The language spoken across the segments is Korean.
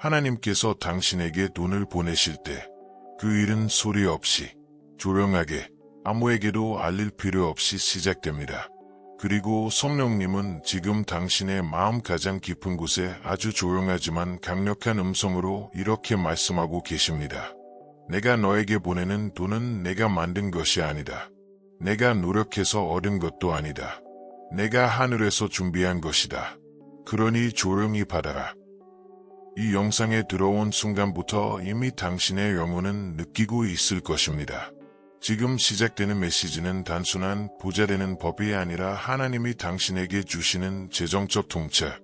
하나님께서 당신에게 돈을 보내실 때 그 일은 소리 없이 조용하게 아무에게도 알릴 필요 없이 시작됩니다. 그리고 성령님은 지금 당신의 마음 가장 깊은 곳에 아주 조용하지만 강력한 음성으로 이렇게 말씀하고 계십니다. 내가 너에게 보내는 돈은 내가 만든 것이 아니다. 내가 노력해서 얻은 것도 아니다. 내가 하늘에서 준비한 것이다. 그러니 조용히 받아라. 이 영상에 들어온 순간부터 이미 당신의 영혼은 느끼고 있을 것입니다. 지금 시작되는 메시지는 단순한 부자 되는 법이 아니라 하나님이 당신에게 주시는 재정적 통찰,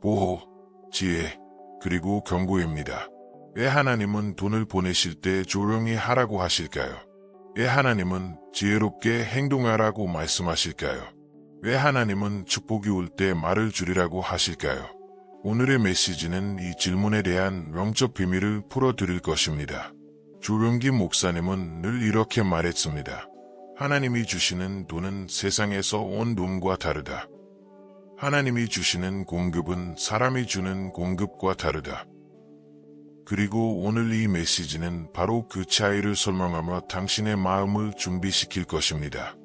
보호, 지혜, 그리고 경고입니다. 왜 하나님은 돈을 보내실 때 조용히 하라고 하실까요? 왜 하나님은 지혜롭게 행동하라고 말씀하실까요? 왜 하나님은 축복이 올 때 말을 줄이라고 하실까요? 오늘의 메시지는 이 질문에 대한 영적 비밀을 풀어드릴 것입니다. 조용기 목사님은 늘 이렇게 말했습니다. 하나님이 주시는 돈은 세상에서 온 돈과 다르다. 하나님이 주시는 공급은 사람이 주는 공급과 다르다. 그리고 오늘 이 메시지는 바로 그 차이를 설명하며 당신의 마음을 준비시킬 것입니다.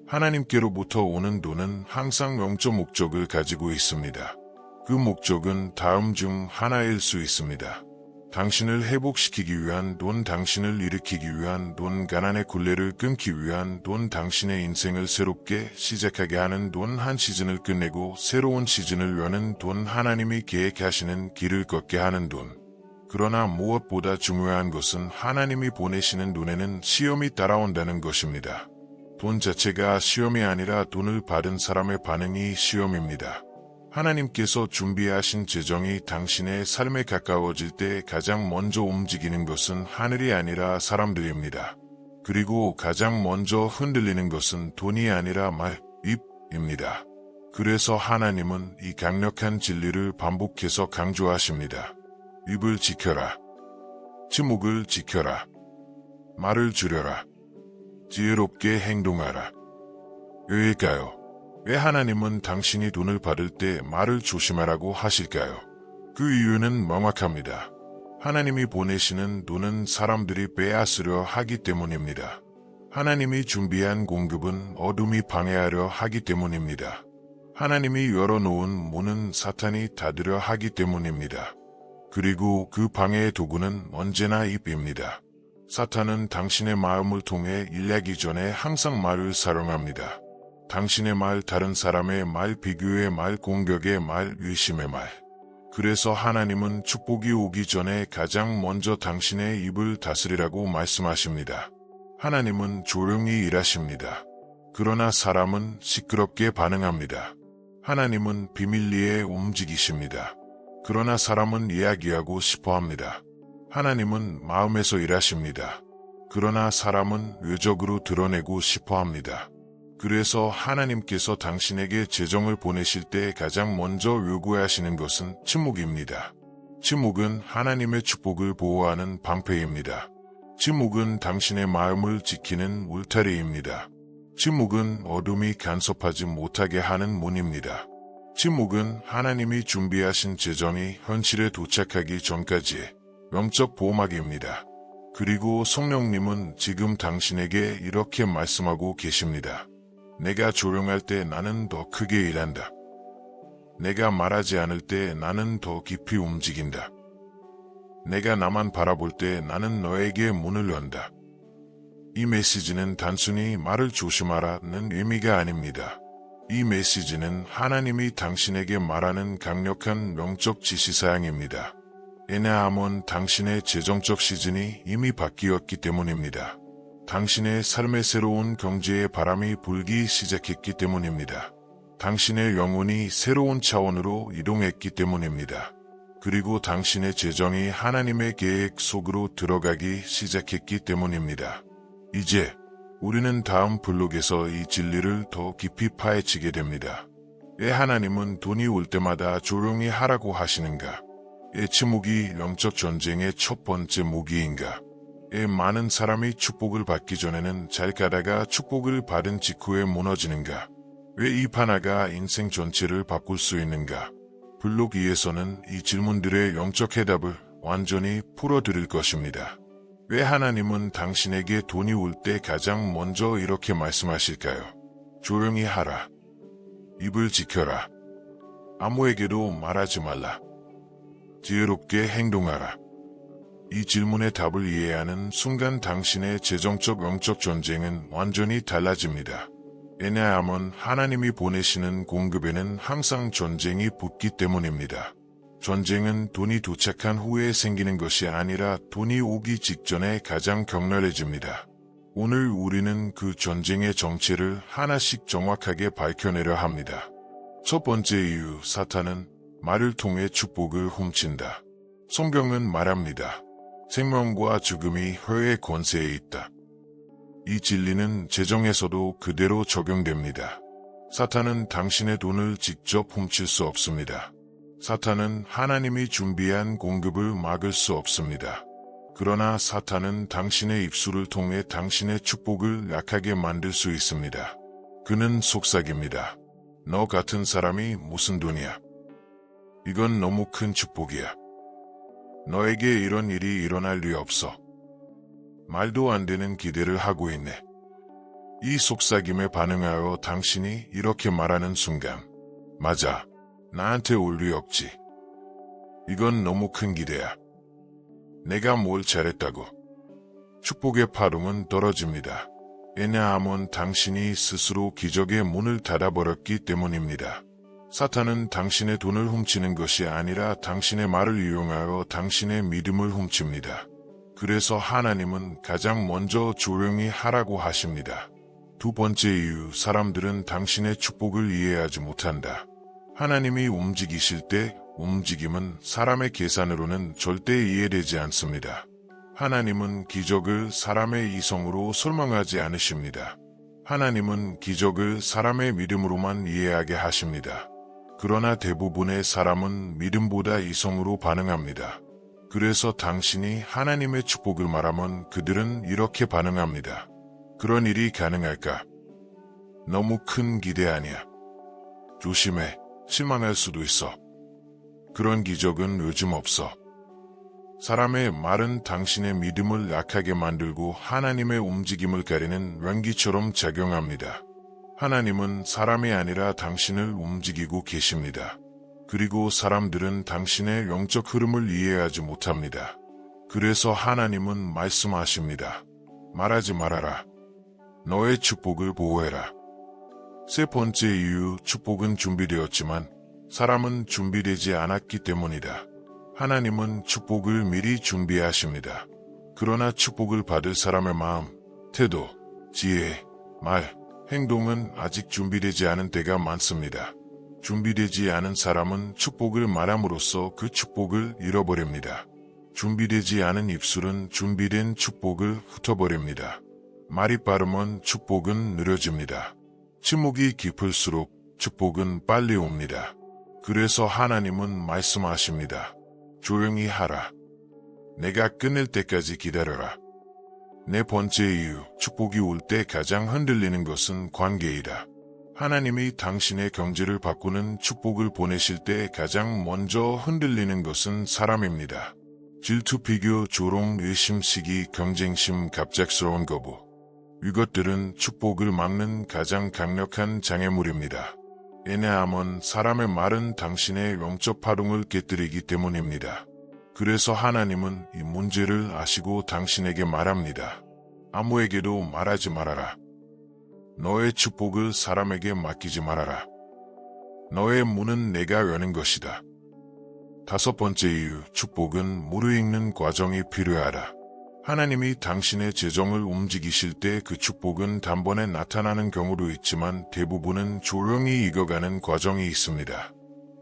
하나님께로부터 오는 돈은 항상 영적 목적을 가지고 있습니다. 그 목적은 다음 중 하나일 수 있습니다. 당신을 회복시키기 위한 돈, 당신을 일으키기 위한 돈, 가난의 굴레를 끊기 위한 돈, 당신의 인생을 새롭게 시작하게 하는 돈, 한 시즌을 끝내고 새로운 시즌을 여는 돈, 하나님이 계획하시는 길을 걷게 하는 돈. 그러나 무엇보다 중요한 것은 하나님이 보내시는 돈에는 시험이 따라온다는 것입니다. 돈 자체가 시험이 아니라 돈을 받은 사람의 반응이 시험입니다. 하나님께서 준비하신 재정이 당신의 삶에 가까워질 때 가장 먼저 움직이는 것은 하늘이 아니라 사람들입니다. 그리고 가장 먼저 흔들리는 것은 돈이 아니라 말, 입입니다. 그래서 하나님은 이 강력한 진리를 반복해서 강조하십니다. 입을 지켜라. 침묵을 지켜라. 말을 줄여라. 지혜롭게 행동하라. 왜일까요? 왜 하나님은 당신이 돈을 받을 때 말을 조심하라고 하실까요? 그 이유는 명확합니다. 하나님이 보내시는 돈은 사람들이 빼앗으려 하기 때문입니다. 하나님이 준비한 공급은 어둠이 방해하려 하기 때문입니다. 하나님이 열어놓은 문은 사탄이 닫으려 하기 때문입니다. 그리고 그 방해의 도구는 언제나 입입니다. 사탄은 당신의 마음을 통해 일하기 전에 항상 말을 사용합니다. 당신의 말, 다른 사람의 말, 비교의 말, 공격의 말, 의심의 말. 그래서 하나님은 축복이 오기 전에 가장 먼저 당신의 입을 다스리라고 말씀하십니다. 하나님은 조용히 일하십니다. 그러나 사람은 시끄럽게 반응합니다. 하나님은 비밀리에 움직이십니다. 그러나 사람은 이야기하고 싶어합니다. 하나님은 마음에서 일하십니다. 그러나 사람은 외적으로 드러내고 싶어합니다. 그래서 하나님께서 당신에게 재정을 보내실 때 가장 먼저 요구하시는 것은 침묵입니다. 침묵은 하나님의 축복을 보호하는 방패입니다. 침묵은 당신의 마음을 지키는 울타리입니다. 침묵은 어둠이 간섭하지 못하게 하는 문입니다. 침묵은 하나님이 준비하신 재정이 현실에 도착하기 전까지의 영적 보호막입니다. 그리고 성령님은 지금 당신에게 이렇게 말씀하고 계십니다. 내가 조용할 때 나는 더 크게 일한다. 내가 말하지 않을 때 나는 더 깊이 움직인다. 내가 나만 바라볼 때 나는 너에게 문을 연다. 이 메시지는 단순히 말을 조심하라는 의미가 아닙니다. 이 메시지는 하나님이 당신에게 말하는 강력한 영적 지시사항입니다. 왜냐하면 당신의 재정적 시즌이 이미 바뀌었기 때문입니다. 당신의 삶의 새로운 경제의 바람이 불기 시작했기 때문입니다. 당신의 영혼이 새로운 차원으로 이동했기 때문입니다. 그리고 당신의 재정이 하나님의 계획 속으로 들어가기 시작했기 때문입니다. 이제 우리는 다음 블록에서 이 진리를 더 깊이 파헤치게 됩니다. 왜 하나님은 돈이 올 때마다 조용히 하라고 하시는가? 왜 침묵이 영적 전쟁의 첫 번째 무기인가? 왜 많은 사람이 축복을 받기 전에는 잘 가다가 축복을 받은 직후에 무너지는가? 왜 입 하나가 인생 전체를 바꿀 수 있는가? 블록 2에서는 이 질문들의 영적 해답을 완전히 풀어드릴 것입니다. 왜 하나님은 당신에게 돈이 올 때 가장 먼저 이렇게 말씀하실까요? 조용히 하라. 입을 지켜라. 아무에게도 말하지 말라. 지혜롭게 행동하라. 이 질문의 답을 이해하는 순간 당신의 재정적 영적 전쟁은 완전히 달라집니다. 왜냐하면 하나님이 보내시는 공급에는 항상 전쟁이 붙기 때문입니다. 전쟁은 돈이 도착한 후에 생기는 것이 아니라 돈이 오기 직전에 가장 격렬해집니다. 오늘 우리는 그 전쟁의 정체를 하나씩 정확하게 밝혀내려 합니다. 첫 번째 이유, 사탄은 말을 통해 축복을 훔친다. 성경은 말합니다. 생명과 죽음이 혀의 권세에 있다. 이 진리는 재정에서도 그대로 적용됩니다. 사탄은 당신의 돈을 직접 훔칠 수 없습니다. 사탄은 하나님이 준비한 공급을 막을 수 없습니다. 그러나 사탄은 당신의 입술을 통해 당신의 축복을 약하게 만들 수 있습니다. 그는 속삭입니다. 너 같은 사람이 무슨 돈이야? 이건 너무 큰 축복이야. 너에게 이런 일이 일어날 리 없어. 말도 안 되는 기대를 하고 있네. 이 속삭임에 반응하여 당신이 이렇게 말하는 순간, 맞아, 나한테 올 리 없지. 이건 너무 큰 기대야. 내가 뭘 잘했다고. 축복의 파동은 떨어집니다. 왜냐하면 당신이 스스로 기적의 문을 닫아버렸기 때문입니다. 사탄은 당신의 돈을 훔치는 것이 아니라 당신의 말을 이용하여 당신의 믿음을 훔칩니다. 그래서 하나님은 가장 먼저 조용히 하라고 하십니다. 두 번째 이유, 사람들은 당신의 축복을 이해하지 못한다. 하나님이 움직이실 때 움직임은 사람의 계산으로는 절대 이해되지 않습니다. 하나님은 기적을 사람의 이성으로 설명하지 않으십니다. 하나님은 기적을 사람의 믿음으로만 이해하게 하십니다. 그러나 대부분의 사람은 믿음보다 이성으로 반응합니다. 그래서 당신이 하나님의 축복을 말하면 그들은 이렇게 반응합니다. 그런 일이 가능할까? 너무 큰 기대 아니야. 조심해. 실망할 수도 있어. 그런 기적은 요즘 없어. 사람의 말은 당신의 믿음을 약하게 만들고 하나님의 움직임을 가리는 랑기처럼 작용합니다. 하나님은 사람이 아니라 당신을 움직이고 계십니다. 그리고 사람들은 당신의 영적 흐름을 이해하지 못합니다. 그래서 하나님은 말씀하십니다. 말하지 말아라. 너의 축복을 보호해라. 세 번째 이유, 축복은 준비되었지만 사람은 준비되지 않았기 때문이다. 하나님은 축복을 미리 준비하십니다. 그러나 축복을 받을 사람의 마음, 태도, 지혜, 말, 행동은 아직 준비되지 않은 때가 많습니다. 준비되지 않은 사람은 축복을 말함으로써 그 축복을 잃어버립니다. 준비되지 않은 입술은 준비된 축복을 흩어버립니다. 말이 빠르면 축복은 느려집니다. 침묵이 깊을수록 축복은 빨리 옵니다. 그래서 하나님은 말씀하십니다. 조용히 하라. 내가 끝낼 때까지 기다려라. 네 번째 이유, 축복이 올 때 가장 흔들리는 것은 관계이다. 하나님이 당신의 경제를 바꾸는 축복을 보내실 때 가장 먼저 흔들리는 것은 사람입니다. 질투, 비교, 조롱, 의심, 시기, 경쟁심, 갑작스러운 거부. 이것들은 축복을 막는 가장 강력한 장애물입니다. 왜냐하면 사람의 말은 당신의 영적 파동을 깨뜨리기 때문입니다. 그래서 하나님은 이 문제를 아시고 당신에게 말합니다. 아무에게도 말하지 말아라. 너의 축복을 사람에게 맡기지 말아라. 너의 문은 내가 여는 것이다. 다섯 번째 이유, 축복은 무르익는 과정이 필요하다. 하나님이 당신의 재정을 움직이실 때 그 축복은 단번에 나타나는 경우도 있지만 대부분은 조용히 익어가는 과정이 있습니다.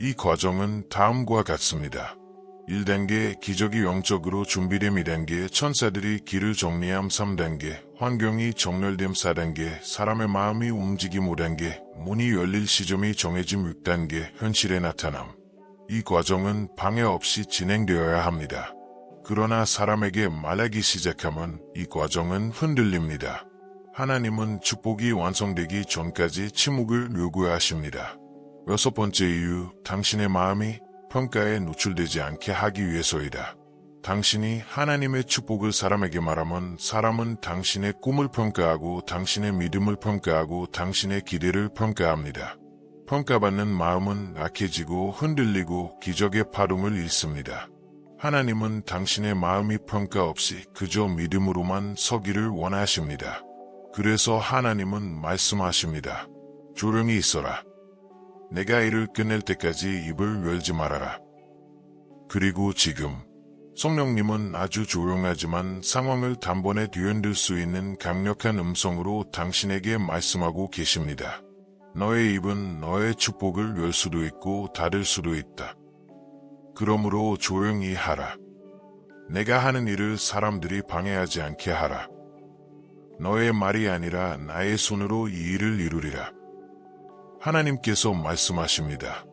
이 과정은 다음과 같습니다. 1단계, 기적이 영적으로 준비됨. 2단계, 천사들이 길을 정리함. 3단계, 환경이 정렬됨. 4단계, 사람의 마음이 움직임. 5단계, 문이 열릴 시점이 정해짐. 6단계, 현실의 나타남. 이 과정은 방해 없이 진행되어야 합니다. 그러나 사람에게 말하기 시작하면 이 과정은 흔들립니다. 하나님은 축복이 완성되기 전까지 침묵을 요구하십니다. 여섯 번째 이유, 당신의 마음이 평가에 노출되지 않게 하기 위해서이다. 당신이 하나님의 축복을 사람에게 말하면 사람은 당신의 꿈을 평가하고 당신의 믿음을 평가하고 당신의 기대를 평가합니다. 평가받는 마음은 약해지고 흔들리고 기적의 파동을 잃습니다. 하나님은 당신의 마음이 평가 없이 그저 믿음으로만 서기를 원하십니다. 그래서 하나님은 말씀하십니다. 조용히 있어라. 내가 일을 끝낼 때까지 입을 열지 말아라. 그리고 지금 성령님은 아주 조용하지만 상황을 단번에 뒤흔들 수 있는 강력한 음성으로 당신에게 말씀하고 계십니다. 너의 입은 너의 축복을 열 수도 있고 닫을 수도 있다. 그러므로 조용히 하라. 내가 하는 일을 사람들이 방해하지 않게 하라. 너의 말이 아니라 나의 손으로 이 일을 이루리라. 하나님께서 말씀하십니다.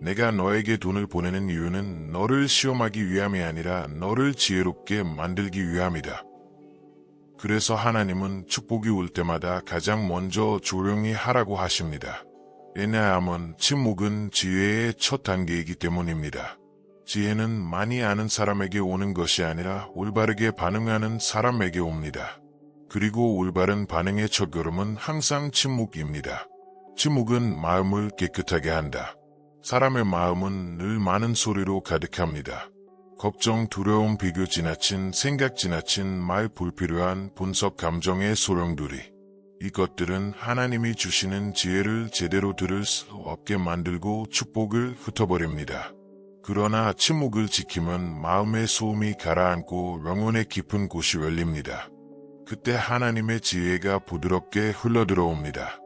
내가 너에게 돈을 보내는 이유는 너를 시험하기 위함이 아니라 너를 지혜롭게 만들기 위함이다. 그래서 하나님은 축복이 올 때마다 가장 먼저 조용히 하라고 하십니다. 왜냐하면 침묵은 지혜의 첫 단계이기 때문입니다. 지혜는 많이 아는 사람에게 오는 것이 아니라 올바르게 반응하는 사람에게 옵니다. 그리고 올바른 반응의 첫걸음은 항상 침묵입니다. 침묵은 마음을 깨끗하게 한다. 사람의 마음은 늘 많은 소리로 가득합니다. 걱정, 두려움, 비교 지나친, 생각 지나친, 말 불필요한 분석 감정의 소용돌이. 이것들은 하나님이 주시는 지혜를 제대로 들을 수 없게 만들고 축복을 흩어버립니다. 그러나 침묵을 지키면 마음의 소음이 가라앉고 영혼의 깊은 곳이 열립니다. 그때 하나님의 지혜가 부드럽게 흘러들어옵니다.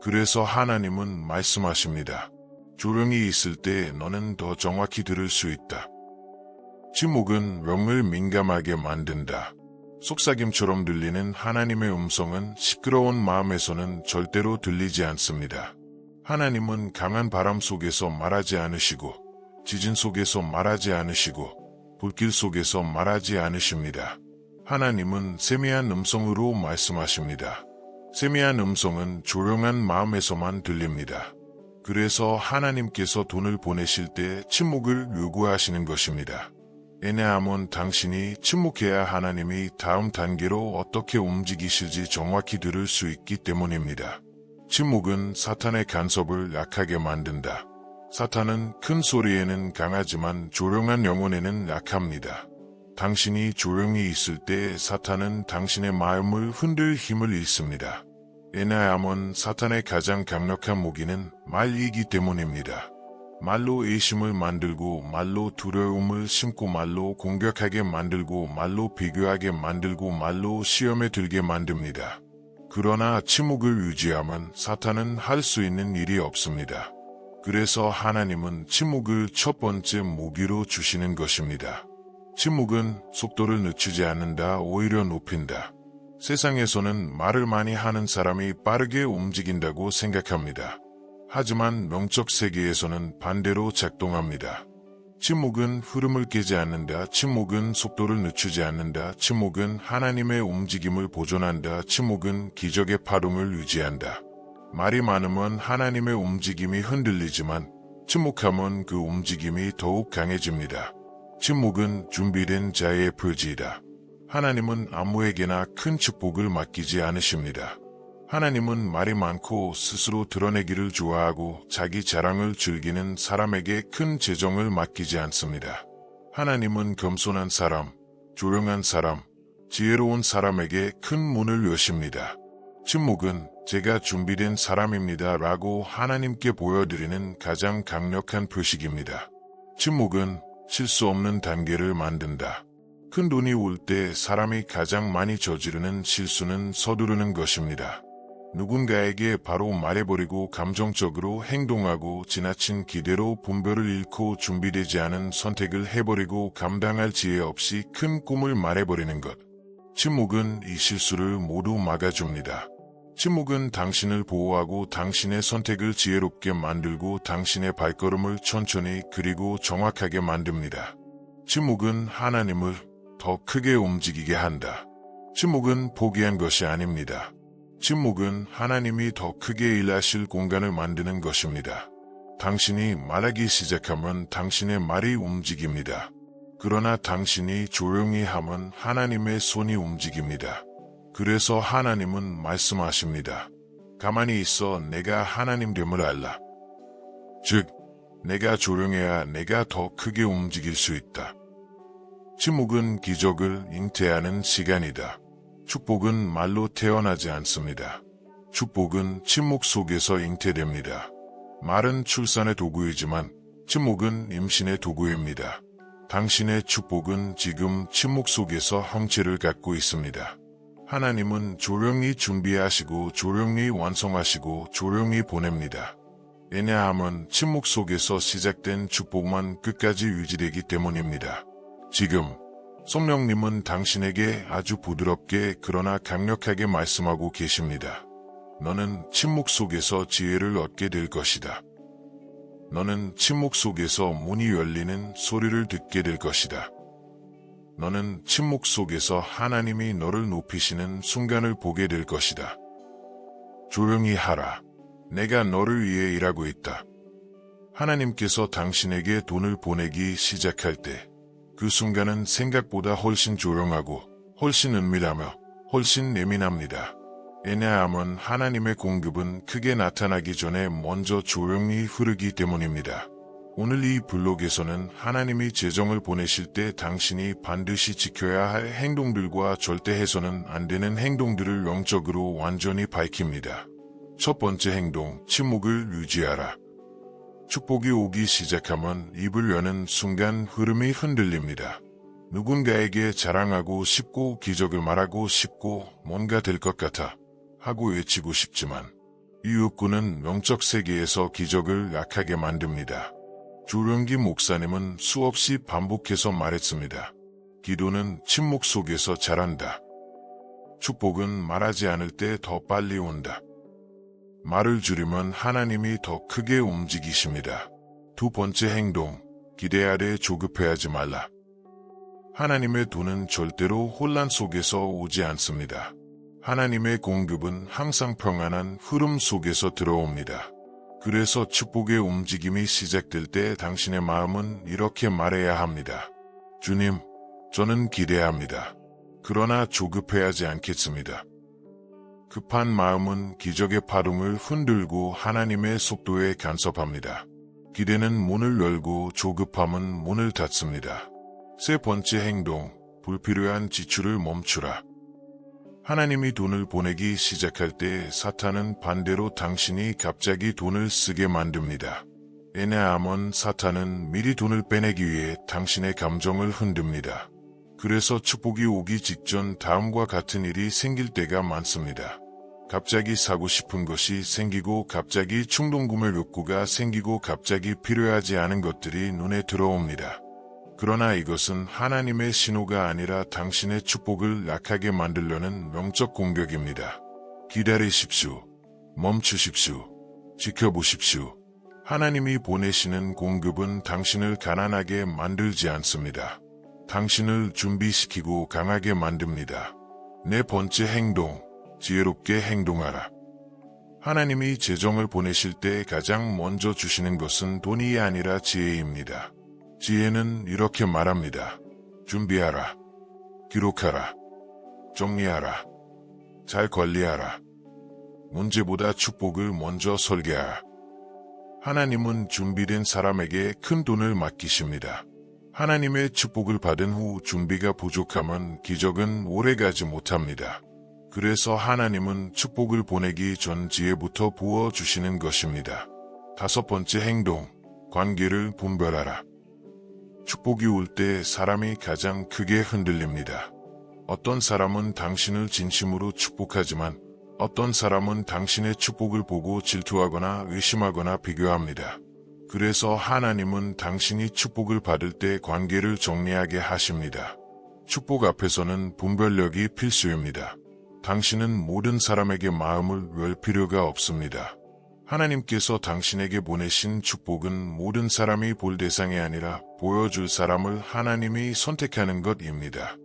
그래서 하나님은 말씀하십니다. 조용히 있을 때 너는 더 정확히 들을 수 있다. 침묵은 영을 민감하게 만든다. 속삭임처럼 들리는 하나님의 음성은 시끄러운 마음에서는 절대로 들리지 않습니다. 하나님은 강한 바람 속에서 말하지 않으시고 지진 속에서 말하지 않으시고 불길 속에서 말하지 않으십니다. 하나님은 세미한 음성으로 말씀하십니다. 세미한 음성은 조용한 마음에서만 들립니다. 그래서 하나님께서 돈을 보내실 때 침묵을 요구하시는 것입니다. 왜냐하면 당신이 침묵해야 하나님이 다음 단계로 어떻게 움직이실지 정확히 들을 수 있기 때문입니다. 침묵은 사탄의 간섭을 약하게 만든다. 사탄은 큰 소리에는 강하지만 조용한 영혼에는 약합니다. 당신이 조용히 있을 때 사탄은 당신의 마음을 흔들 힘을 잃습니다. 왜냐하면 사탄의 가장 강력한 무기는 말이기 때문입니다. 말로 의심을 만들고 말로 두려움을 심고 말로 공격하게 만들고 말로 비교하게 만들고 말로 시험에 들게 만듭니다. 그러나 침묵을 유지하면 사탄은 할 수 있는 일이 없습니다. 그래서 하나님은 침묵을 첫 번째 무기로 주시는 것입니다. 침묵은 속도를 늦추지 않는다, 오히려 높인다. 세상에서는 말을 많이 하는 사람이 빠르게 움직인다고 생각합니다. 하지만 영적 세계에서는 반대로 작동합니다. 침묵은 흐름을 깨지 않는다. 침묵은 속도를 늦추지 않는다. 침묵은 하나님의 움직임을 보존한다. 침묵은 기적의 파동을 유지한다. 말이 많으면 하나님의 움직임이 흔들리지만 침묵하면 그 움직임이 더욱 강해집니다. 침묵은 준비된 자의 표지이다. 하나님은 아무에게나 큰 축복을 맡기지 않으십니다. 하나님은 말이 많고 스스로 드러내기를 좋아하고 자기 자랑을 즐기는 사람에게 큰 재정을 맡기지 않습니다. 하나님은 겸손한 사람, 조용한 사람, 지혜로운 사람에게 큰 문을 여십니다. 침묵은 제가 준비된 사람입니다 라고 하나님께 보여드리는 가장 강력한 표식입니다. 침묵은 실수 없는 단계를 만든다. 큰 돈이 올 때 사람이 가장 많이 저지르는 실수는 서두르는 것입니다. 누군가에게 바로 말해버리고 감정적으로 행동하고 지나친 기대로 분별을 잃고 준비되지 않은 선택을 해버리고 감당할 지혜 없이 큰 꿈을 말해버리는 것. 침묵은 이 실수를 모두 막아줍니다. 침묵은 당신을 보호하고 당신의 선택을 지혜롭게 만들고 당신의 발걸음을 천천히 그리고 정확하게 만듭니다. 침묵은 하나님을 더 크게 움직이게 한다. 침묵은 포기한 것이 아닙니다. 침묵은 하나님이 더 크게 일하실 공간을 만드는 것입니다. 당신이 말하기 시작하면 당신의 말이 움직입니다. 그러나 당신이 조용히 하면 하나님의 손이 움직입니다. 그래서 하나님은 말씀하십니다. 가만히 있어 내가 하나님됨을 알라. 즉, 내가 조용해야 내가 더 크게 움직일 수 있다. 침묵은 기적을 잉태하는 시간이다. 축복은 말로 태어나지 않습니다. 축복은 침묵 속에서 잉태됩니다. 말은 출산의 도구이지만 침묵은 임신의 도구입니다. 당신의 축복은 지금 침묵 속에서 형체를 갖고 있습니다. 하나님은 조용히 준비하시고 조용히 완성하시고 조용히 보냅니다. 왜냐하면 침묵 속에서 시작된 축복만 끝까지 유지되기 때문입니다. 지금 성령님은 당신에게 아주 부드럽게 그러나 강력하게 말씀하고 계십니다. 너는 침묵 속에서 지혜를 얻게 될 것이다. 너는 침묵 속에서 문이 열리는 소리를 듣게 될 것이다. 너는 침묵 속에서 하나님이 너를 높이시는 순간을 보게 될 것이다. 조용히 하라. 내가 너를 위해 일하고 있다. 하나님께서 당신에게 돈을 보내기 시작할 때 그 순간은 생각보다 훨씬 조용하고 훨씬 은밀하며 훨씬 예민합니다. 왜냐하면 하나님의 공급은 크게 나타나기 전에 먼저 조용히 흐르기 때문입니다. 오늘 이 블록에서는 하나님이 재정을 보내실 때 당신이 반드시 지켜야 할 행동들과 절대 해서는 안 되는 행동들을 영적으로 완전히 밝힙니다. 첫 번째 행동, 침묵을 유지하라. 축복이 오기 시작하면 입을 여는 순간 흐름이 흔들립니다. 누군가에게 자랑하고 싶고 기적을 말하고 싶고 뭔가 될 것 같아 하고 외치고 싶지만 이 욕구는 영적 세계에서 기적을 약하게 만듭니다. 조령기 목사님은 수없이 반복해서 말했습니다. 기도는 침묵 속에서 자란다. 축복은 말하지 않을 때 더 빨리 온다. 말을 줄이면 하나님이 더 크게 움직이십니다. 두 번째 행동, 기대하되 조급해하지 말라. 하나님의 돈은 절대로 혼란 속에서 오지 않습니다. 하나님의 공급은 항상 평안한 흐름 속에서 들어옵니다. 그래서 축복의 움직임이 시작될 때 당신의 마음은 이렇게 말해야 합니다. 주님, 저는 기대합니다. 그러나 조급해하지 않겠습니다. 급한 마음은 기적의 파동을 흔들고 하나님의 속도에 간섭합니다. 기대는 문을 열고 조급함은 문을 닫습니다. 세 번째 행동, 불필요한 지출을 멈추라. 하나님이 돈을 보내기 시작할 때 사탄은 반대로 당신이 갑자기 돈을 쓰게 만듭니다. 왜냐하면 사탄은 미리 돈을 빼내기 위해 당신의 감정을 흔듭니다. 그래서 축복이 오기 직전 다음과 같은 일이 생길 때가 많습니다. 갑자기 사고 싶은 것이 생기고 갑자기 충동구매 욕구가 생기고 갑자기 필요하지 않은 것들이 눈에 들어옵니다. 그러나 이것은 하나님의 신호가 아니라 당신의 축복을 약하게 만들려는 영적 공격입니다. 기다리십시오. 멈추십시오. 지켜보십시오. 하나님이 보내시는 공급은 당신을 가난하게 만들지 않습니다. 당신을 준비시키고 강하게 만듭니다. 네 번째 행동, 지혜롭게 행동하라. 하나님이 재정을 보내실 때 가장 먼저 주시는 것은 돈이 아니라 지혜입니다. 지혜는 이렇게 말합니다. 준비하라. 기록하라. 정리하라. 잘 관리하라. 문제보다 축복을 먼저 설계하라. 하나님은 준비된 사람에게 큰 돈을 맡기십니다. 하나님의 축복을 받은 후 준비가 부족하면 기적은 오래가지 못합니다. 그래서 하나님은 축복을 보내기 전 지혜부터 부어주시는 것입니다. 다섯 번째 행동, 관계를 분별하라. 축복이 올 때 사람이 가장 크게 흔들립니다. 어떤 사람은 당신을 진심으로 축복하지만 어떤 사람은 당신의 축복을 보고 질투하거나 의심하거나 비교합니다. 그래서 하나님은 당신이 축복을 받을 때 관계를 정리하게 하십니다. 축복 앞에서는 분별력이 필수입니다. 당신은 모든 사람에게 마음을 열 필요가 없습니다. 하나님께서 당신에게 보내신 축복은 모든 사람이 볼 대상이 아니라 보여줄 사람을 하나님이 선택하는 것입니다.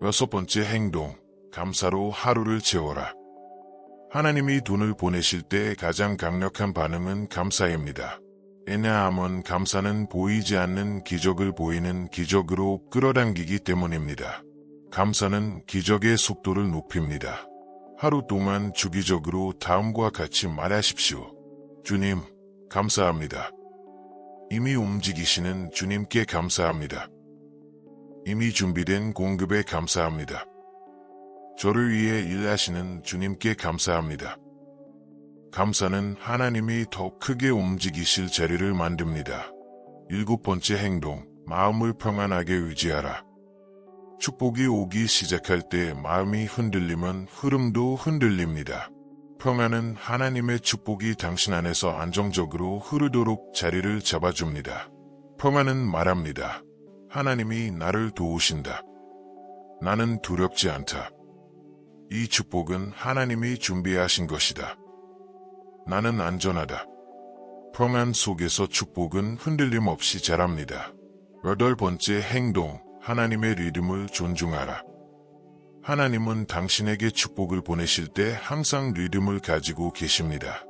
여섯 번째 행동, 감사로 하루를 채워라. 하나님이 돈을 보내실 때 가장 강력한 반응은 감사입니다. 왜냐하면 감사는 보이지 않는 기적을 보이는 기적으로 끌어당기기 때문입니다. 감사는 기적의 속도를 높입니다. 하루 동안 주기적으로 다음과 같이 말하십시오. 주님, 감사합니다. 이미 움직이시는 주님께 감사합니다. 이미 준비된 공급에 감사합니다. 저를 위해 일하시는 주님께 감사합니다. 감사는 하나님이 더 크게 움직이실 자리를 만듭니다. 7번째 행동, 마음을 평안하게 유지하라. 축복이 오기 시작할 때 마음이 흔들리면 흐름도 흔들립니다. 평안은 하나님의 축복이 당신 안에서 안정적으로 흐르도록 자리를 잡아줍니다. 평안은 말합니다. 하나님이 나를 도우신다. 나는 두렵지 않다. 이 축복은 하나님이 준비하신 것이다. 나는 안전하다. 평안 속에서 축복은 흔들림 없이 자랍니다. 8번째 행동, 하나님의 리듬을 존중하라. 하나님은 당신에게 축복을 보내실 때 항상 리듬을 가지고 계십니다.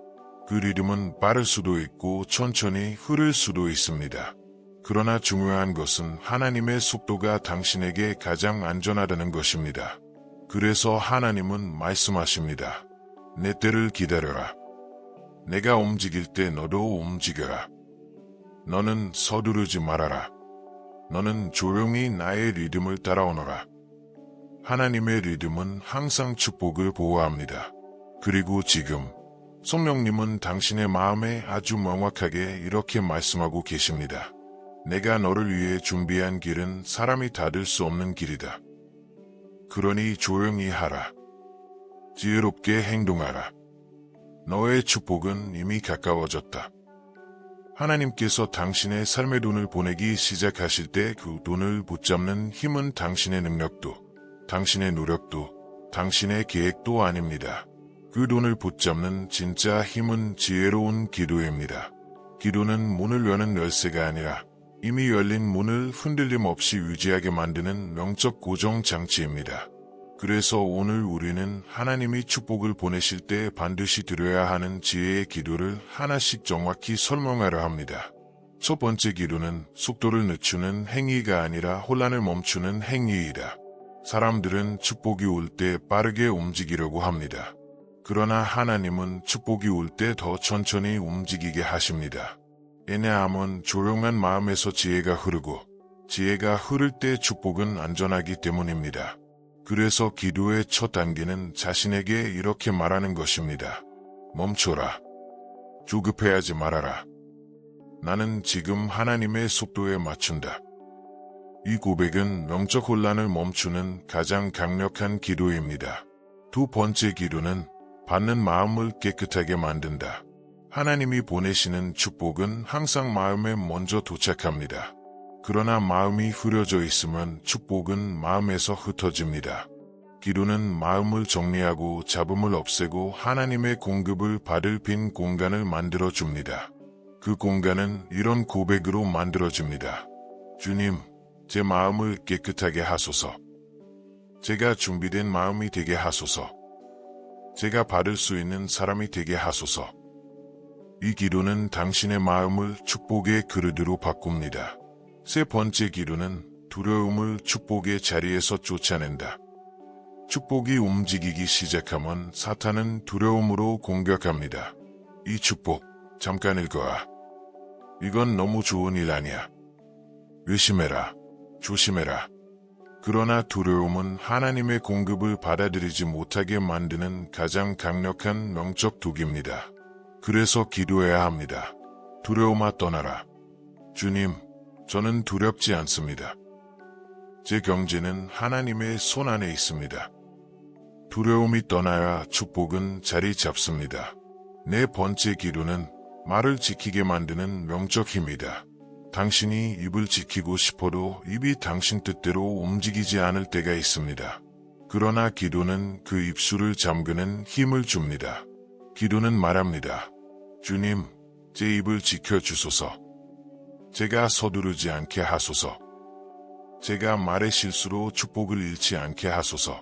그 리듬은 빠를 수도 있고 천천히 흐를 수도 있습니다. 그러나 중요한 것은 하나님의 속도가 당신에게 가장 안전하다는 것입니다. 그래서 하나님은 말씀하십니다. 내 때를 기다려라. 내가 움직일 때 너도 움직여라. 너는 서두르지 말아라. 너는 조용히 나의 리듬을 따라오너라. 하나님의 리듬은 항상 축복을 보호합니다. 그리고 지금 성령님은 당신의 마음에 아주 명확하게 이렇게 말씀하고 계십니다. 내가 너를 위해 준비한 길은 사람이 닫을 수 없는 길이다. 그러니 조용히 하라. 지혜롭게 행동하라. 너의 축복은 이미 가까워졌다. 하나님께서 당신의 삶의 돈을 보내기 시작하실 때 그 돈을 붙잡는 힘은 당신의 능력도, 당신의 노력도, 당신의 계획도 아닙니다. 그 돈을 붙잡는 진짜 힘은 지혜로운 기도입니다. 기도는 문을 여는 열쇠가 아니라 이미 열린 문을 흔들림 없이 유지하게 만드는 명적 고정 장치입니다. 그래서 오늘 우리는 하나님이 축복을 보내실 때 반드시 드려야 하는 지혜의 기도를 하나씩 정확히 설명하려 합니다. 첫 번째 기도는 속도를 늦추는 행위가 아니라 혼란을 멈추는 행위이다. 사람들은 축복이 올 때 빠르게 움직이려고 합니다. 그러나 하나님은 축복이 올 때 더 천천히 움직이게 하십니다. 왜냐하면 조용한 마음에서 지혜가 흐르고 지혜가 흐를 때 축복은 안전하기 때문입니다. 그래서 기도의 첫 단계는 자신에게 이렇게 말하는 것입니다. 멈춰라. 조급해하지 말아라. 나는 지금 하나님의 속도에 맞춘다. 이 고백은 명적 혼란을 멈추는 가장 강력한 기도입니다. 두 번째 기도는 받는 마음을 깨끗하게 만든다. 하나님이 보내시는 축복은 항상 마음에 먼저 도착합니다. 그러나 마음이 흐려져 있으면 축복은 마음에서 흩어집니다. 기도는 마음을 정리하고 잡음을 없애고 하나님의 공급을 받을 빈 공간을 만들어줍니다. 그 공간은 이런 고백으로 만들어집니다. 주님, 제 마음을 깨끗하게 하소서. 제가 준비된 마음이 되게 하소서. 제가 받을 수 있는 사람이 되게 하소서. 이 기도는 당신의 마음을 축복의 그릇으로 바꿉니다. 세 번째 기도는 두려움을 축복의 자리에서 쫓아낸다. 축복이 움직이기 시작하면 사탄은 두려움으로 공격합니다. 이 축복, 잠깐 읽어라. 이건 너무 좋은 일 아니야. 의심해라. 조심해라. 그러나 두려움은 하나님의 공급을 받아들이지 못하게 만드는 가장 강력한 명적 독입니다. 그래서 기도해야 합니다. 두려움아 떠나라. 주님, 저는 두렵지 않습니다. 제 경제는 하나님의 손 안에 있습니다. 두려움이 떠나야 축복은 자리 잡습니다. 네 번째 기도는 말을 지키게 만드는 명적 힘이다. 당신이 입을 지키고 싶어도 입이 당신 뜻대로 움직이지 않을 때가 있습니다. 그러나 기도는 그 입술을 잠그는 힘을 줍니다. 기도는 말합니다. 주님, 제 입을 지켜주소서. 제가 서두르지 않게 하소서. 제가 말의 실수로 축복을 잃지 않게 하소서.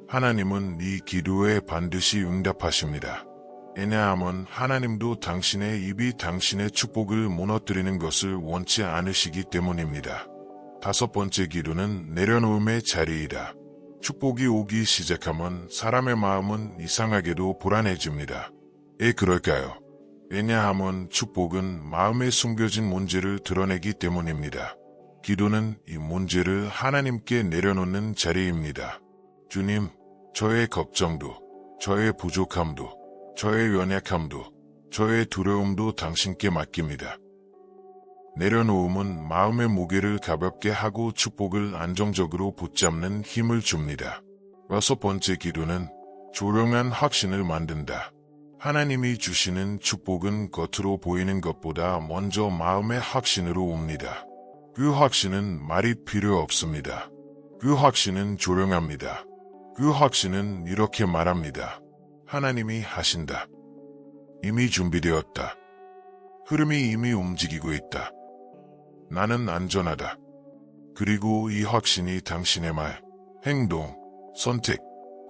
하나님은 이 기도에 반드시 응답하십니다. 왜냐하면 하나님도 당신의 입이 당신의 축복을 무너뜨리는 것을 원치 않으시기 때문입니다. 5번째 기도는 내려놓음의 자리이다. 축복이 오기 시작하면 사람의 마음은 이상하게도 불안해집니다. 왜 그럴까요? 왜냐하면 축복은 마음에 숨겨진 문제를 드러내기 때문입니다. 기도는 이 문제를 하나님께 내려놓는 자리입니다. 주님, 저의 걱정도, 저의 부족함도, 저의 연약함도, 저의 두려움도 당신께 맡깁니다. 내려놓음은 마음의 무게를 가볍게 하고 축복을 안정적으로 붙잡는 힘을 줍니다. 6번째 기도는 조용한 확신을 만든다. 하나님이 주시는 축복은 겉으로 보이는 것보다 먼저 마음의 확신으로 옵니다. 그 확신은 말이 필요 없습니다. 그 확신은 조용합니다. 그 확신은 이렇게 말합니다. 하나님이 하신다. 이미 준비되었다. 흐름이 이미 움직이고 있다. 나는 안전하다. 그리고 이 확신이 당신의 말, 행동, 선택,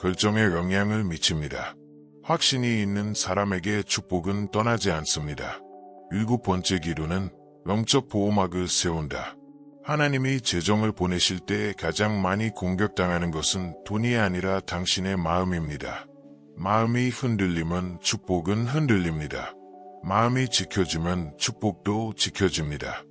결정에 영향을 미칩니다. 확신이 있는 사람에게 축복은 떠나지 않습니다. 7번째 기도는 영적 보호막을 세운다. 하나님이 재정을 보내실 때 가장 많이 공격당하는 것은 돈이 아니라 당신의 마음입니다. 마음이 흔들리면 축복은 흔들립니다. 마음이 지켜지면 축복도 지켜집니다.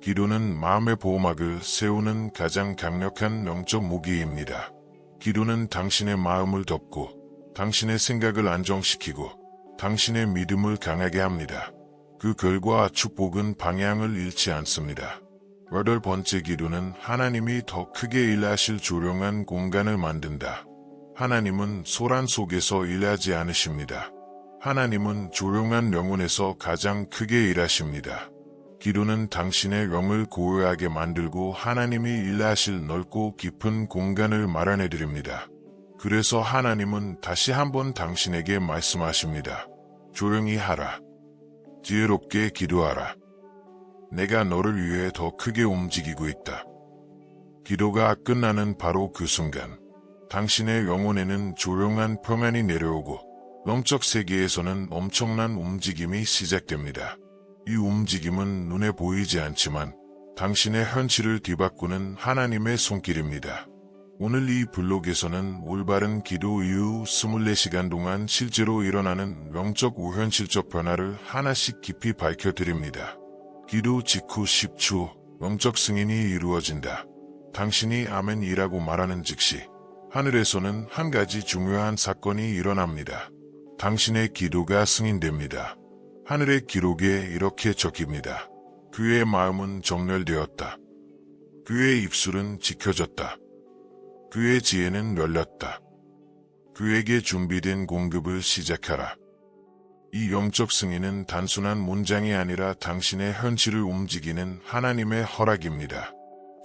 기도는 마음의 보호막을 세우는 가장 강력한 영적 무기입니다. 기도는 당신의 마음을 덮고 당신의 생각을 안정시키고 당신의 믿음을 강하게 합니다. 그 결과 축복은 방향을 잃지 않습니다. 8번째 기도는 하나님이 더 크게 일하실 조용한 공간을 만든다. 하나님은 소란 속에서 일하지 않으십니다. 하나님은 조용한 영혼에서 가장 크게 일하십니다. 기도는 당신의 영을 고요하게 만들고 하나님이 일하실 넓고 깊은 공간을 마련해 드립니다. 그래서 하나님은 다시 한번 당신에게 말씀하십니다. 조용히 하라. 지혜롭게 기도하라. 내가 너를 위해 더 크게 움직이고 있다. 기도가 끝나는 바로 그 순간, 당신의 영혼에는 조용한 평안이 내려오고 영적 세계에서는 엄청난 움직임이 시작됩니다. 이 움직임은 눈에 보이지 않지만 당신의 현실을 뒤바꾸는 하나님의 손길입니다. 오늘 이 블록에서는 올바른 기도 이후 24시간 동안 실제로 일어나는 영적 우현실적 변화를 하나씩 깊이 밝혀드립니다. 기도 직후 10초, 영적 승인이 이루어진다. 당신이 아멘이라고 말하는 즉시 하늘에서는 한 가지 중요한 사건이 일어납니다. 당신의 기도가 승인됩니다. 하늘의 기록에 이렇게 적힙니다. 그의 마음은 정렬되었다. 그의 입술은 지켜졌다. 그의 지혜는 열렸다. 그에게 준비된 공급을 시작하라. 이 영적 승인은 단순한 문장이 아니라 당신의 현실을 움직이는 하나님의 허락입니다.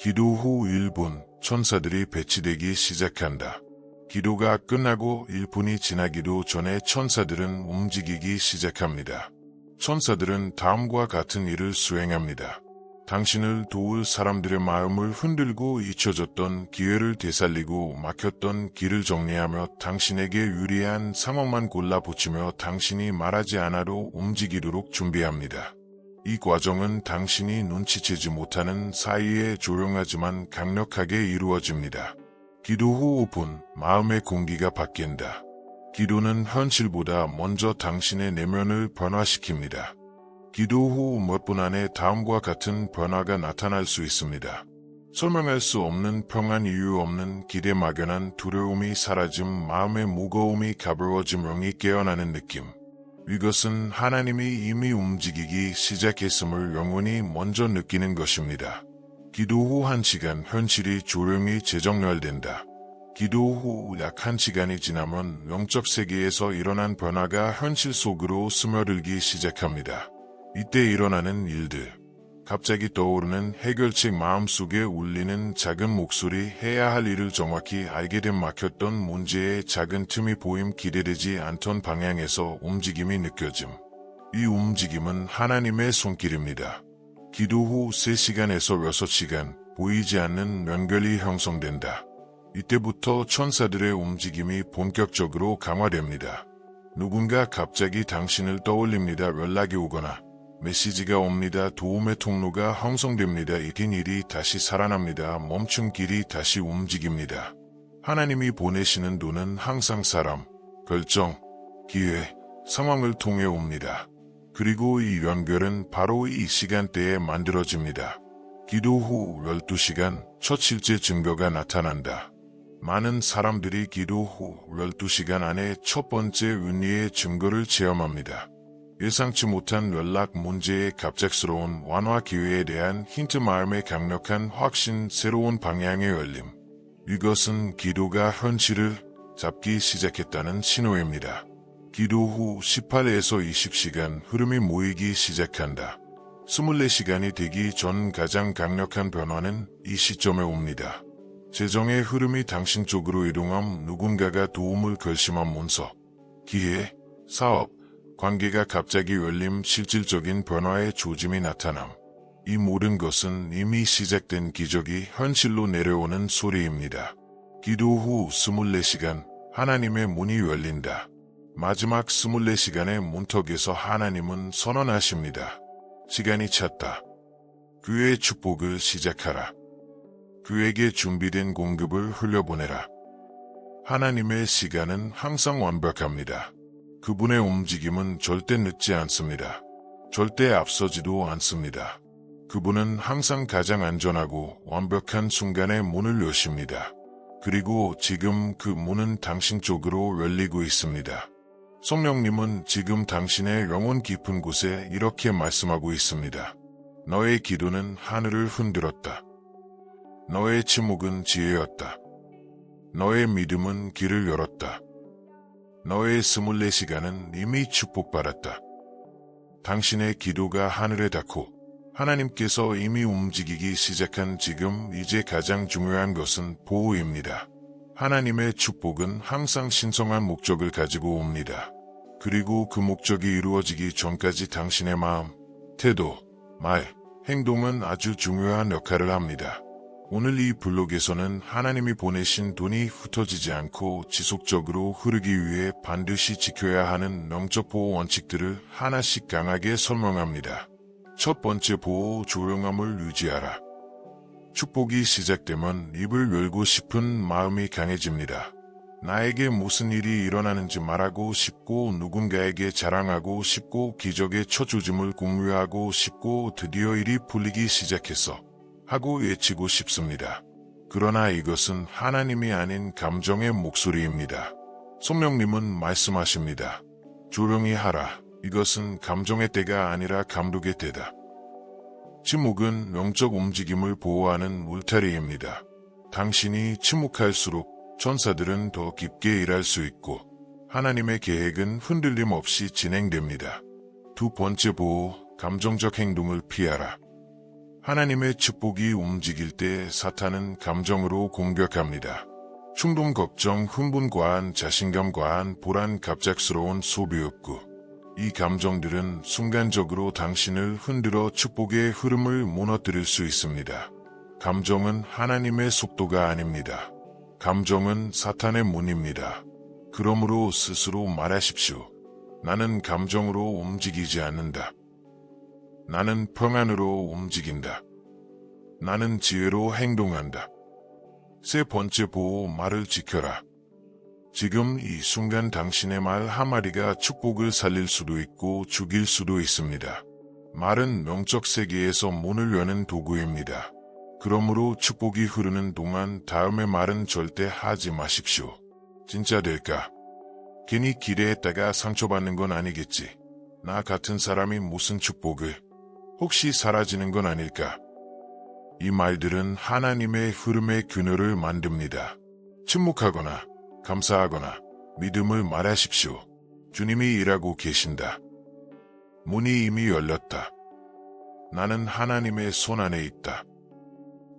기도 후 1분, 천사들이 배치되기 시작한다. 기도가 끝나고 1분이 지나기도 전에 천사들은 움직이기 시작합니다. 천사들은 다음과 같은 일을 수행합니다. 당신을 도울 사람들의 마음을 흔들고 잊혀졌던 기회를 되살리고 막혔던 길을 정리하며 당신에게 유리한 상황만 골라붙이며 당신이 말하지 않아도 움직이도록 준비합니다. 이 과정은 당신이 눈치채지 못하는 사이에 조용하지만 강력하게 이루어집니다. 기도 후 5분, 마음의 공기가 바뀐다. 기도는 현실보다 먼저 당신의 내면을 변화시킵니다. 기도 후 몇 분 안에 다음과 같은 변화가 나타날 수 있습니다. 설명할 수 없는 평안, 이유 없는 기대, 막연한 두려움이 사라짐, 마음의 무거움이 가벼워짐, 영이 깨어나는 느낌. 이것은 하나님이 이미 움직이기 시작했음을 영혼이 먼저 느끼는 것입니다. 기도 후 1시간, 현실이 조용히 재정렬된다. 기도 후 약 1시간이 지나면 영적 세계에서 일어난 변화가 현실 속으로 스며들기 시작합니다. 이때 일어나는 일들. 갑자기 떠오르는 해결책, 마음속에 울리는 작은 목소리, 해야 할 일을 정확히 알게 된 막혔던 문제의 작은 틈이 보임, 기대되지 않던 방향에서 움직임이 느껴짐. 이 움직임은 하나님의 손길입니다. 기도 후 3시간에서 6시간, 보이지 않는 연결이 형성된다. 이때부터 천사들의 움직임이 본격적으로 강화됩니다. 누군가 갑자기 당신을 떠올립니다. 연락이 오거나 메시지가 옵니다. 도움의 통로가 형성됩니다. 잊힌 일이 다시 살아납니다. 멈춘 길이 다시 움직입니다. 하나님이 보내시는 도는 항상 사람, 결정, 기회, 상황을 통해 옵니다. 그리고 이 연결은 바로 이 시간대에 만들어집니다. 기도 후 12시간 첫 실제 증거가 나타난다. 많은 사람들이 기도 후 12시간 안에 첫 번째 은혜의 증거를 체험합니다. 예상치 못한 연락 문제의 갑작스러운 완화 기회에 대한 힌트, 마음의 강력한 확신, 새로운 방향의 열림. 이것은 기도가 현실을 잡기 시작했다는 신호입니다. 기도 후 18에서 20시간 흐름이 모이기 시작한다. 24시간이 되기 전 가장 강력한 변화는 이 시점에 옵니다. 재정의 흐름이 당신 쪽으로 이동함, 누군가가 도움을 결심한 문서, 기회, 사업, 관계가 갑자기 열림, 실질적인 변화의 조짐이 나타남. 이 모든 것은 이미 시작된 기적이 현실로 내려오는 소리입니다. 기도 후 24시간, 하나님의 문이 열린다. 마지막 24시간의 문턱에서 하나님은 선언하십니다. 시간이 찼다. 그의 축복을 시작하라. 그에게 준비된 공급을 흘려보내라. 하나님의 시간은 항상 완벽합니다. 그분의 움직임은 절대 늦지 않습니다. 절대 앞서지도 않습니다. 그분은 항상 가장 안전하고 완벽한 순간에 문을 여십니다. 그리고 지금 그 문은 당신 쪽으로 열리고 있습니다. 성령님은 지금 당신의 영혼 깊은 곳에 이렇게 말씀하고 있습니다. 너의 기도는 하늘을 흔들었다. 너의 침묵은 지혜였다. 너의 믿음은 길을 열었다. 너의 24시간은 이미 축복받았다. 당신의 기도가 하늘에 닿고 하나님께서 이미 움직이기 시작한 지금, 이제 가장 중요한 것은 보호입니다. 하나님의 축복은 항상 신성한 목적을 가지고 옵니다. 그리고 그 목적이 이루어지기 전까지 당신의 마음, 태도, 말, 행동은 아주 중요한 역할을 합니다. 오늘 이 블록에서는 하나님이 보내신 돈이 흩어지지 않고 지속적으로 흐르기 위해 반드시 지켜야 하는 영적 보호 원칙들을 하나씩 강하게 설명합니다. 첫 번째 보호, 조용함을 유지하라. 축복이 시작되면 입을 열고 싶은 마음이 강해집니다. 나에게 무슨 일이 일어나는지 말하고 싶고, 누군가에게 자랑하고 싶고, 기적의 첫 조짐을 공유하고 싶고, 드디어 일이 풀리기 시작했어 하고 외치고 싶습니다. 그러나 이것은 하나님이 아닌 감정의 목소리입니다. 성령님은 말씀하십니다. 조용히 하라. 이것은 감정의 때가 아니라 감독의 때다. 침묵은 영적 움직임을 보호하는 울타리입니다. 당신이 침묵할수록 천사들은 더 깊게 일할 수 있고 하나님의 계획은 흔들림 없이 진행됩니다. 두 번째 보호, 감정적 행동을 피하라. 하나님의 축복이 움직일 때 사탄은 감정으로 공격합니다. 충동, 걱정, 흥분, 과한 자신감, 과한 불안, 갑작스러운 소비 욕구. 이 감정들은 순간적으로 당신을 흔들어 축복의 흐름을 무너뜨릴 수 있습니다. 감정은 하나님의 속도가 아닙니다. 감정은 사탄의 문입니다. 그러므로 스스로 말하십시오. 나는 감정으로 움직이지 않는다. 나는 평안으로 움직인다. 나는 지혜로 행동한다. 세 번째 보호, 말을 지켜라. 지금 이 순간 당신의 말 한마디가 축복을 살릴 수도 있고 죽일 수도 있습니다. 말은 영적 세계에서 문을 여는 도구입니다. 그러므로 축복이 흐르는 동안 다음의 말은 절대 하지 마십시오. 진짜 될까? 괜히 기대했다가 상처받는 건 아니겠지. 나 같은 사람이 무슨 축복을? 혹시 사라지는 건 아닐까? 이 말들은 하나님의 흐름의 균열을 만듭니다. 침묵하거나 감사하거나 믿음을 말하십시오. 주님이 일하고 계신다. 문이 이미 열렸다. 나는 하나님의 손 안에 있다.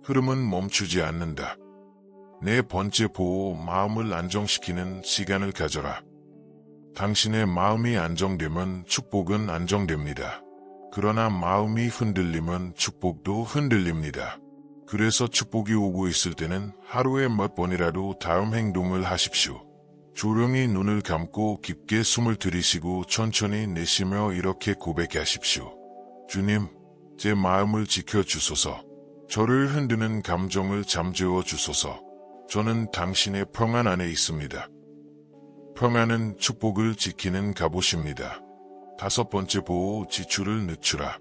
흐름은 멈추지 않는다. 네 번째 보호, 마음을 안정시키는 시간을 가져라. 당신의 마음이 안정되면 축복은 안정됩니다. 그러나 마음이 흔들리면 축복도 흔들립니다. 그래서 축복이 오고 있을 때는 하루에 몇 번이라도 다음 행동을 하십시오. 조용히 눈을 감고 깊게 숨을 들이쉬고 천천히 내쉬며 이렇게 고백하십시오. 주님, 제 마음을 지켜주소서. 저를 흔드는 감정을 잠재워 주소서. 저는 당신의 평안 안에 있습니다. 평안은 축복을 지키는 갑옷입니다. 5번째 보호, 지출을 늦추라.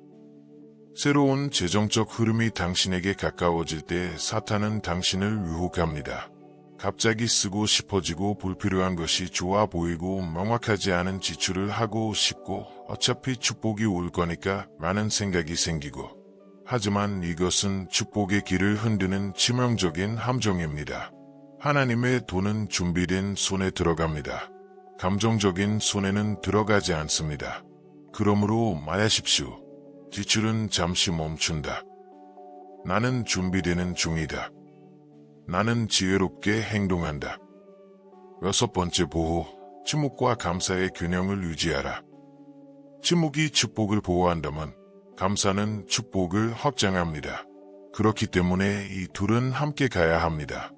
새로운 재정적 흐름이 당신에게 가까워질 때 사탄은 당신을 유혹합니다. 갑자기 쓰고 싶어지고 불필요한 것이 좋아 보이고 명확하지 않은 지출을 하고 싶고 어차피 축복이 올 거니까 라는 생각이 생기고, 하지만 이것은 축복의 길을 흔드는 치명적인 함정입니다. 하나님의 돈은 준비된 손에 들어갑니다. 감정적인 손에는 들어가지 않습니다. 그러므로 말하십시오. 지출은 잠시 멈춘다. 나는 준비되는 중이다. 나는 지혜롭게 행동한다. 6번째 보호, 침묵과 감사의 균형을 유지하라. 침묵이 축복을 보호한다면 감사는 축복을 확장합니다. 그렇기 때문에 이 둘은 함께 가야 합니다.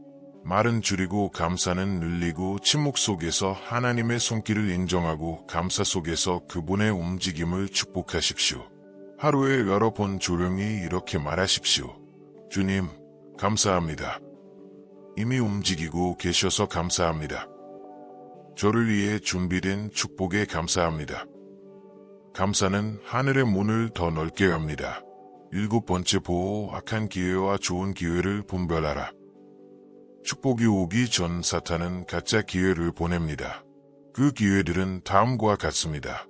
말은 줄이고 감사는 늘리고, 침묵 속에서 하나님의 손길을 인정하고 감사 속에서 그분의 움직임을 축복하십시오. 하루에 여러 번 조용히 이렇게 말하십시오. 주님, 감사합니다. 이미 움직이고 계셔서 감사합니다. 저를 위해 준비된 축복에 감사합니다. 감사는 하늘의 문을 더 넓게 엽니다. 7번째 보호, 악한 기회와 좋은 기회를 분별하라. 축복이 오기 전 사탄은 가짜 기회를 보냅니다. 그 기회들은 다음과 같습니다.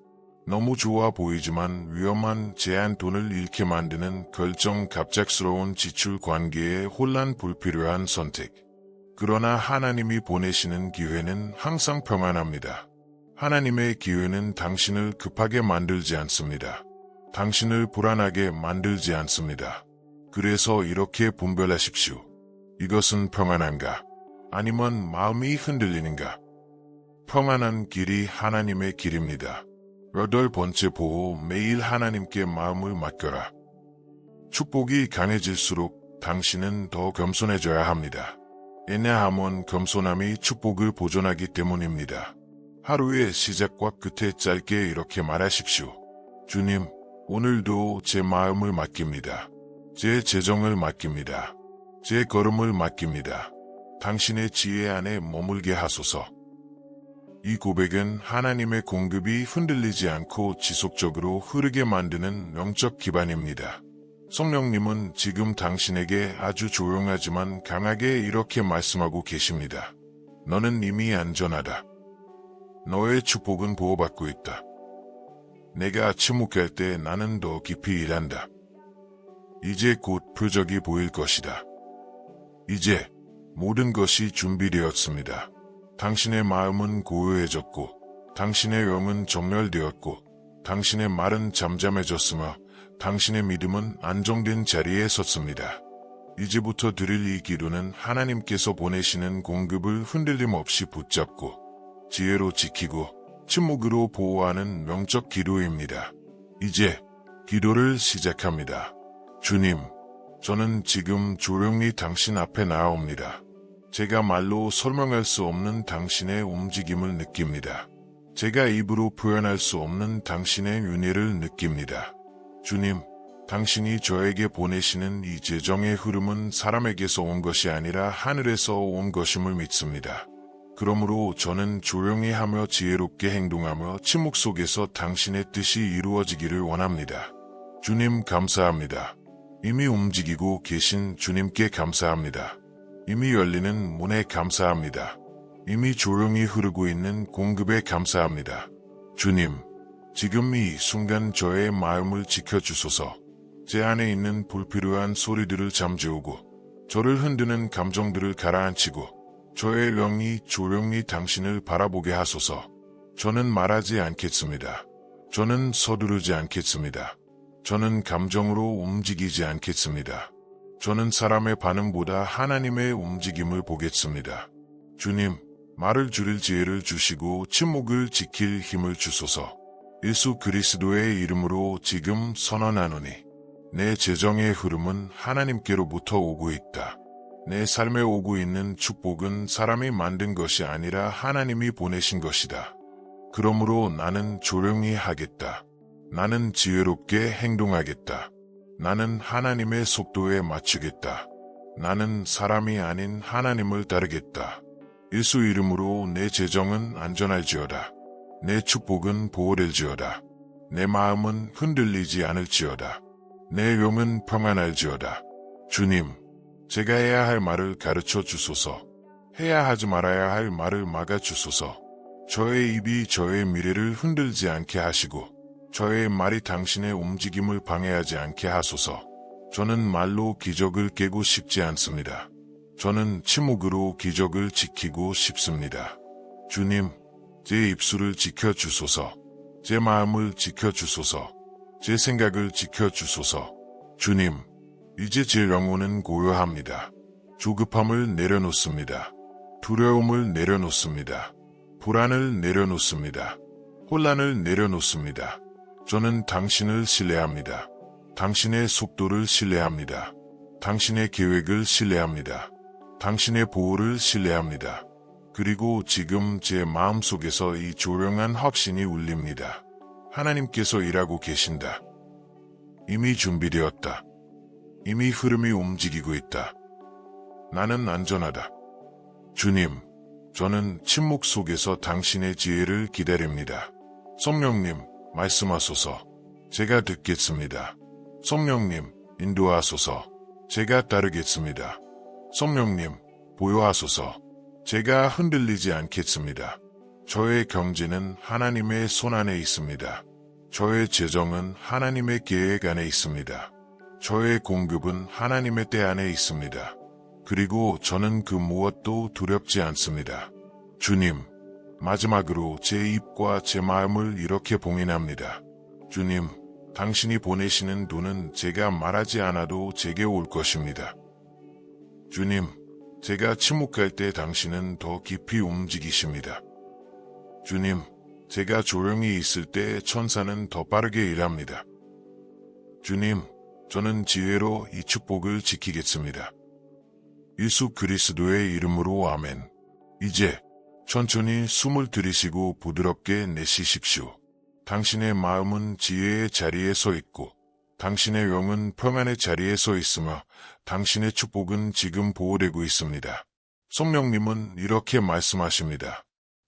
너무 좋아 보이지만 위험한 제한, 돈을 잃게 만드는 결정, 갑작스러운 지출, 관계의 혼란, 불필요한 선택. 그러나 하나님이 보내시는 기회는 항상 평안합니다. 하나님의 기회는 당신을 급하게 만들지 않습니다. 당신을 불안하게 만들지 않습니다. 그래서 이렇게 분별하십시오. 이것은 평안한가? 아니면 마음이 흔들리는가? 평안한 길이 하나님의 길입니다. 8번째 보호, 매일 하나님께 마음을 맡겨라. 축복이 강해질수록 당신은 더 겸손해져야 합니다. 왜냐하면 겸손함이 축복을 보존하기 때문입니다. 하루의 시작과 끝에 짧게 이렇게 말하십시오. 주님, 오늘도 제 마음을 맡깁니다. 제 재정을 맡깁니다. 제 걸음을 맡깁니다. 당신의 지혜 안에 머물게 하소서. 이 고백은 하나님의 공급이 흔들리지 않고 지속적으로 흐르게 만드는 영적 기반입니다. 성령님은 지금 당신에게 아주 조용하지만 강하게 이렇게 말씀하고 계십니다. 너는 이미 안전하다. 너의 축복은 보호받고 있다. 내가 침묵할 때 나는 더 깊이 일한다. 이제 곧 표적이 보일 것이다. 이제 모든 것이 준비되었습니다. 당신의 마음은 고요해졌고, 당신의 영은 정렬되었고, 당신의 말은 잠잠해졌으며, 당신의 믿음은 안정된 자리에 섰습니다. 이제부터 드릴 이 기도는 하나님께서 보내시는 공급을 흔들림 없이 붙잡고, 지혜로 지키고, 침묵으로 보호하는 명적 기도입니다. 이제 기도를 시작합니다. 주님, 저는 지금 조용히 당신 앞에 나아옵니다. 제가 말로 설명할 수 없는 당신의 움직임을 느낍니다. 제가 입으로 표현할 수 없는 당신의 윤회를 느낍니다. 주님, 당신이 저에게 보내시는 이 재정의 흐름은 사람에게서 온 것이 아니라 하늘에서 온 것임을 믿습니다. 그러므로 저는 조용히 하며 지혜롭게 행동하며 침묵 속에서 당신의 뜻이 이루어지기를 원합니다. 주님, 감사합니다. 이미 움직이고 계신 주님께 감사합니다. 이미 열리는 문에 감사합니다. 이미 조용히 흐르고 있는 공급에 감사합니다. 주님, 지금 이 순간 저의 마음을 지켜주소서. 제 안에 있는 불필요한 소리들을 잠재우고, 저를 흔드는 감정들을 가라앉히고, 저의 영이 조용히 당신을 바라보게 하소서. 저는 말하지 않겠습니다. 저는 서두르지 않겠습니다. 저는 감정으로 움직이지 않겠습니다. 저는 사람의 반응보다 하나님의 움직임을 보겠습니다. 주님, 말을 줄일 지혜를 주시고 침묵을 지킬 힘을 주소서. 예수 그리스도의 이름으로 지금 선언하노니 내 재정의 흐름은 하나님께로부터 오고 있다. 내 삶에 오고 있는 축복은 사람이 만든 것이 아니라 하나님이 보내신 것이다. 그러므로 나는 조용히 하겠다. 나는 지혜롭게 행동하겠다. 나는 하나님의 속도에 맞추겠다. 나는 사람이 아닌 하나님을 따르겠다. 예수 이름으로 내 재정은 안전할지어다. 내 축복은 보호될지어다. 내 마음은 흔들리지 않을지어다. 내 영은 평안할지어다. 주님, 제가 해야 할 말을 가르쳐 주소서. 해야 하지 말아야 할 말을 막아 주소서. 저의 입이 저의 미래를 흔들지 않게 하시고 저의 말이 당신의 움직임을 방해하지 않게 하소서. 저는 말로 기적을 깨고 싶지 않습니다. 저는 침묵으로 기적을 지키고 싶습니다. 주님, 제 입술을 지켜주소서. 제 마음을 지켜주소서. 제 생각을 지켜주소서. 주님, 이제 제 영혼은 고요합니다. 조급함을 내려놓습니다. 두려움을 내려놓습니다. 불안을 내려놓습니다. 혼란을 내려놓습니다. 저는 당신을 신뢰합니다. 당신의 속도를 신뢰합니다. 당신의 계획을 신뢰합니다. 당신의 보호를 신뢰합니다. 그리고 지금 제 마음속에서 이 조용한 확신이 울립니다. 하나님께서 일하고 계신다. 이미 준비되었다. 이미 흐름이 움직이고 있다. 나는 안전하다. 주님, 저는 침묵 속에서 당신의 지혜를 기다립니다. 성령님, 말씀하소서. 제가 듣겠습니다. 성령님, 인도하소서. 제가 따르겠습니다. 성령님, 보여하소서. 제가 흔들리지 않겠습니다. 저의 경제는 하나님의 손 안에 있습니다. 저의 재정은 하나님의 계획 안에 있습니다. 저의 공급은 하나님의 때 안에 있습니다. 그리고 저는 그 무엇도 두렵지 않습니다. 주님, 마지막으로 제 입과 제 마음을 이렇게 봉인합니다. 주님, 당신이 보내시는 돈은 제가 말하지 않아도 제게 올 것입니다. 주님, 제가 침묵할 때 당신은 더 깊이 움직이십니다. 주님, 제가 조용히 있을 때 천사는 더 빠르게 일합니다. 주님, 저는 지혜로 이 축복을 지키겠습니다. 예수 그리스도의 이름으로 아멘. 이제 천천히 숨을 들이쉬고 부드럽게 내쉬십시오. 당신의 마음은 지혜의 자리에 서 있고 당신의 영은 평안의 자리에 서 있으며 당신의 축복은 지금 보호되고 있습니다. 성령님은 이렇게 말씀하십니다.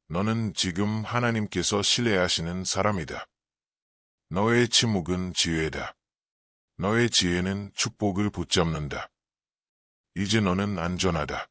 너는 지금 하나님께서 신뢰하시는 사람이다. 너의 침묵은 지혜다. 너의 지혜는 축복을 붙잡는다. 이제 너는 안전하다.